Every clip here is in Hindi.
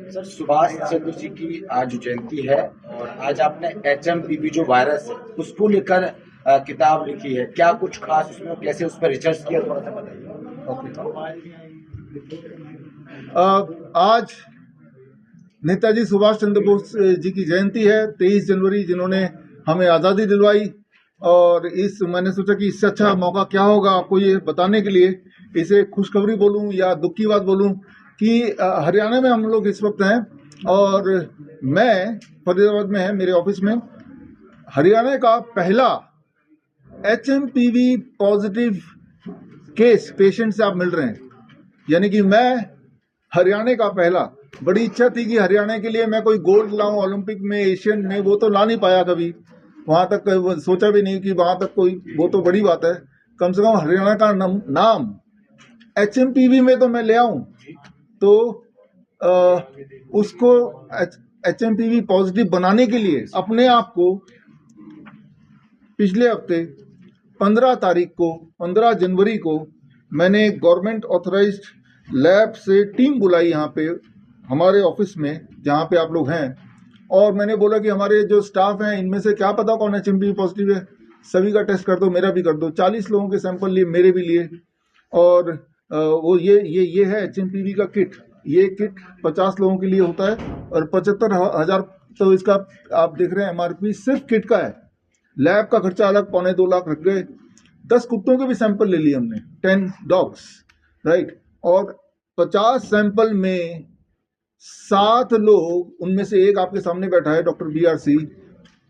सर, सुभाष चंद्र जी की आज जयंती है और आज आपने HMPV जो वायरस है उसको लेकर किताब लिखी है। क्या कुछ खास उसमें, कैसे उस पर रिसर्च किया, थोड़ा सा बताइए। आज नेताजी सुभाष चंद्र बोस जी की जयंती है, 23 जनवरी, जिन्होंने हमें आज़ादी दिलवाई। और मैंने सोचा कि इससे अच्छा मौका क्या होगा आपको ये बताने के लिए, इसे खुशखबरी बोलूं या दुख की बात बोलूं कि हरियाणा में हम लोग इस वक्त हैं और मैं फरीदाबाद में है मेरे ऑफिस में। हरियाणा का पहला HMPV पॉजिटिव केस पेशेंट से आप मिल रहे हैं, यानी कि मैं हरियाणा का पहला। बड़ी इच्छा थी कि हरियाणा के लिए मैं कोई गोल्ड लाऊं ओलंपिक में, एशियन में, वो तो ला नहीं पाया कभी, वहां तक सोचा भी नहीं कि वहां तक कोई, वो तो बड़ी बात है। कम से कम हरियाणा का नाम HMPV में तो मैं ले आऊं, तो उसको HMPV पॉजिटिव बनाने के लिए अपने आप को पिछले हफ्ते 15 जनवरी को मैंने गवर्नमेंट ऑथराइज्ड लैब से टीम बुलाई यहाँ पे हमारे ऑफिस में, जहाँ पे आप लोग हैं। और मैंने बोला कि हमारे जो स्टाफ हैं इनमें से क्या पता कौन HMPV पॉजिटिव है, सभी का टेस्ट कर दो, मेरा भी कर दो। 40 लोगों के सैंपल लिए, मेरे भी लिए। और वो ये है HMPV का किट। ये किट 50 लोगों के लिए होता है और 75,000 तो इसका आप देख रहे हैं MRP सिर्फ किट का है। लैब का खर्चा अलग, 2.25 लाख रख गए। 10 कुत्तों के भी सैंपल ले लिए हमने, 10 डॉग्स, राइट। और 50 सैंपल में 7 लोग, उनमें से एक आपके सामने बैठा है डॉक्टर BRC,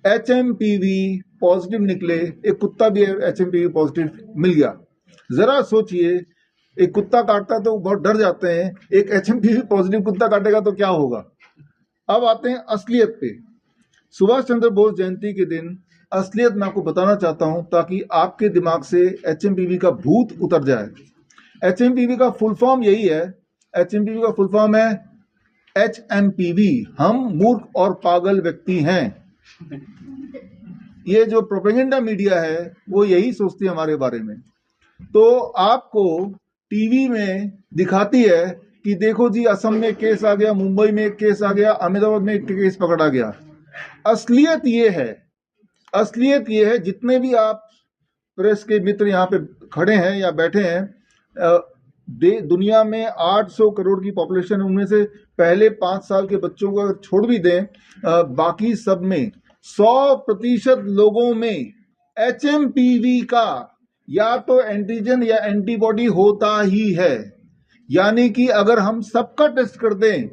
HMPV पॉजिटिव निकले। एक कुत्ता भी HMPV पॉजिटिव मिल गया। जरा सोचिए, एक कुत्ता काटता तो बहुत डर जाते हैं, एक HMPV पॉजिटिव कुत्ता काटेगा तो क्या होगा। अब आते हैं असलियत पे। सुभाष चंद्र बोस जयंती के दिन असलियत मैं आपको बताना चाहता हूं, ताकि आपके दिमाग से HMPV का भूत उतर जाए। HMPV का फुल फॉर्म यही है। HMPV का फुल फॉर्म है HMPV, हम मूर्ख और पागल व्यक्ति हैं। ये जो प्रोपेगेंडा मीडिया है वो यही सोचती है हमारे बारे में। तो आपको टीवी में दिखाती है कि देखो जी, असम में केस आ गया, मुंबई में एक केस आ गया, अहमदाबाद में एक केस पकड़ा गया। असलियत ये है, जितने भी आप प्रेस के मित्र यहाँ पे खड़े हैं या बैठे हैं, दुनिया में 800 करोड़ की पॉपुलेशन है। उनमें से पहले 5 साल के बच्चों को अगर छोड़ भी दें, बाकी सब में 100% लोगों में HMPV का या तो एंटीजन या एंटीबॉडी होता ही है। यानी कि अगर हम सबका टेस्ट कर दें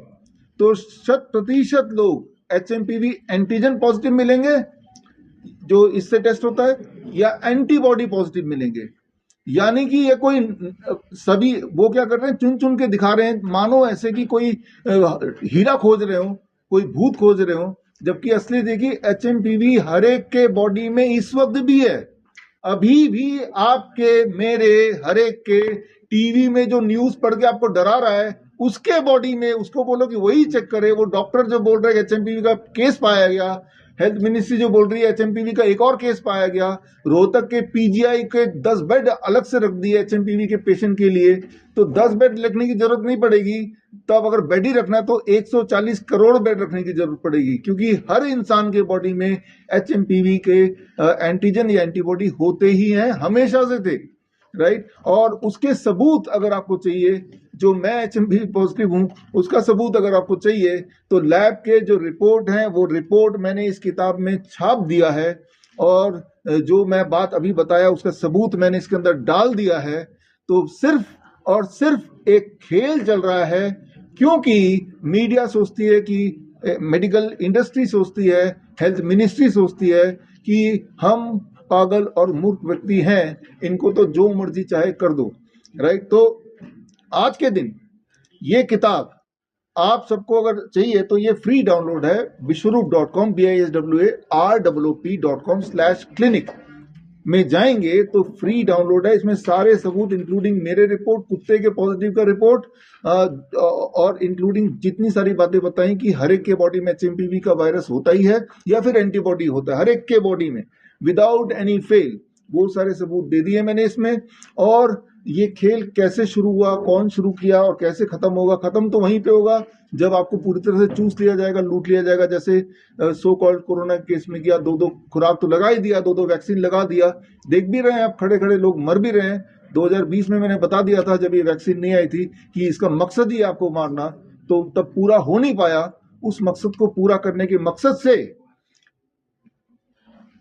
तो 100% लोग HMPV एंटीजन पॉजिटिव मिलेंगे, जो इससे टेस्ट होता है, या एंटीबॉडी पॉजिटिव मिलेंगे। यानी कि ये कोई सभी वो क्या कर रहे हैं, चुन चुन के दिखा रहे हैं, मानो ऐसे कि कोई हीरा खोज रहे हो, कोई भूत खोज रहे हो। जबकि असली देखिए, HMPV हर एक के बॉडी में इस वक्त भी है। अभी भी आपके, मेरे, हर एक के टीवी में जो न्यूज पढ़ के आपको डरा रहा है, उसके बॉडी में उसको बोलो कि वही चेक करे। वो डॉक्टर जो बोल रहे हैं HMPV का केस पाया गया, हेल्थ मिनिस्ट्री जो बोल रही है HMPV का एक और केस पाया गया, रोहतक के PGI के 10 बेड अलग से रख दिए HMPV के पेशेंट के लिए, तो 10 बेड रखने की जरूरत नहीं पड़ेगी। तो अब अगर बेड ही रखना है तो 140 करोड़ बेड रखने की जरूरत पड़ेगी, क्योंकि हर इंसान के बॉडी में HMPV के एंटीजन या एंटीबॉडी होते ही हैं, हमेशा से थे, राइट। और उसके सबूत अगर आपको चाहिए, जो मैं HMPV पॉजिटिव हूं, उसका सबूत अगर आपको चाहिए, तो लैब के जो रिपोर्ट हैं, वो रिपोर्ट मैंने इस किताब में छाप दिया है। और जो मैं बात अभी बताया, उसका सबूत मैंने इसके अंदर डाल दिया है। तो सिर्फ और सिर्फ एक खेल चल रहा है, क्योंकि मीडिया सोचती है कि, मेडिकल इंडस्ट्री सोचती है, हेल्थ मिनिस्ट्री सोचती है कि हम पागल और मूर्ख व्यक्ति हैं, इनको तो जो मर्जी चाहे कर दो, राइट। तो आज के दिन ये किताब आप सबको अगर चाहिए तो ये फ्री डाउनलोड है, विश्वरूप.com, BISWAROOP.com/clinic में जाएंगे तो फ्री डाउनलोड है। इसमें सारे सबूत, इंक्लूडिंग मेरे रिपोर्ट, कुत्ते के पॉजिटिव का रिपोर्ट, और इंक्लूडिंग जितनी सारी बातें बताई कि हर एक के बॉडी में HMPV का वायरस होता ही है या फिर एंटीबॉडी होता है, हर एक के बॉडी में, विदाउट एनी फेल, वो सारे सबूत दे दिए मैंने इसमें। और ये खेल कैसे शुरू हुआ, कौन शुरू किया और कैसे खत्म होगा? खत्म तो वहीं पे होगा जब आपको पूरी तरह से चूस लिया जाएगा, लूट लिया जाएगा, जैसे सो कॉल्ड कोरोना केस में किया। 2-2 खुराक तो लगा ही दिया, 2-2 वैक्सीन लगा दिया, देख भी रहे हैं आप, खड़े खड़े लोग मर भी रहे हैं। 2020 में मैंने बता दिया था जब ये वैक्सीन नहीं आई थी कि इसका मकसद ही आपको मारना, तो तब पूरा हो नहीं पाया। उस मकसद को पूरा करने के मकसद से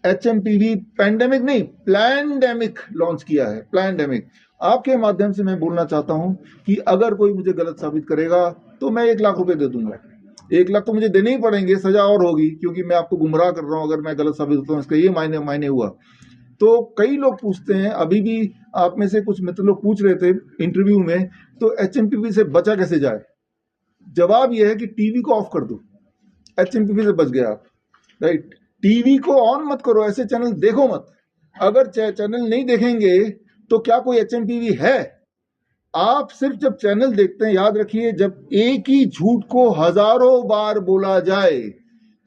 एचएमपीवी पैंडेमिक नहीं, प्लैंडेमिक लॉन्च किया है। प्लैंडेमिक। आपके माध्यम से मैं बोलना चाहता हूं कि अगर कोई मुझे गलत साबित करेगा तो मैं 1 लाख रुपए दे दूंगा। 1 लाख तो मुझे देने ही पड़ेंगे, सजा और होगी, क्योंकि मैं आपको गुमराह कर रहा हूं अगर मैं गलत साबित होता हूं, इसका ये मायने हुआ। तो कई लोग पूछते हैं, अभी भी आप में से कुछ मित्र लोग पूछ रहे थे इंटरव्यू में, तो एचएमपीवी से बचा कैसे जाए? जवाब यह है कि टीवी को ऑफ कर दो, एचएमपीवी से बच गया आप। राइट। टीवी को ऑन मत करो, ऐसे चैनल देखो मत। अगर चैनल नहीं देखेंगे तो क्या कोई एचएमपीवी है? आप सिर्फ जब चैनल देखते हैं, याद रखिए, जब एक ही झूठ को हजारों बार बोला जाए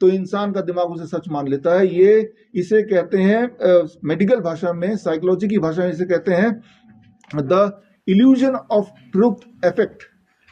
तो इंसान का दिमाग उसे सच मान लेता है। इसे कहते हैं मेडिकल भाषा में, साइकोलॉजी की भाषा में इसे कहते हैं the illusion of truth effect.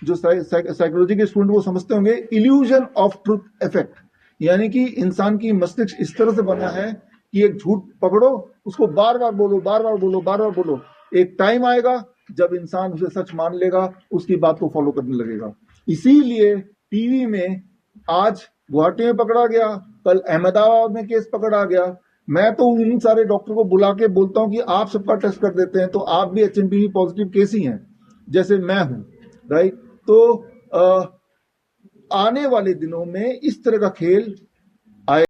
जो साइकोलॉजी के स्टूडेंट वो समझते होंगे, इल्यूजन ऑफ ट्रुथ इफेक्ट, यानी कि इंसान की मस्तिष्क इस तरह से बना है कि एक झूठ पकड़ो, उसको बार बार बोलो, बार बार बोलो, बार बार बोलो। एक टाइम आएगा जब इंसान उसे सच मान लेगा, उसकी बात को फॉलो करने लगेगा। इसीलिए टीवी में आज गुवाहाटी में पकड़ा गया, कल अहमदाबाद में केस पकड़ा गया। मैं तो उन सारे डॉक्टर को बुला के बोलता हूं कि आप सबका टेस्ट कर देते हैं, तो आप भी एचएमपीवी पॉजिटिव केस ही हैं जैसे मैं हूं। राइट। तो आने वाले दिनों में इस तरह का खेल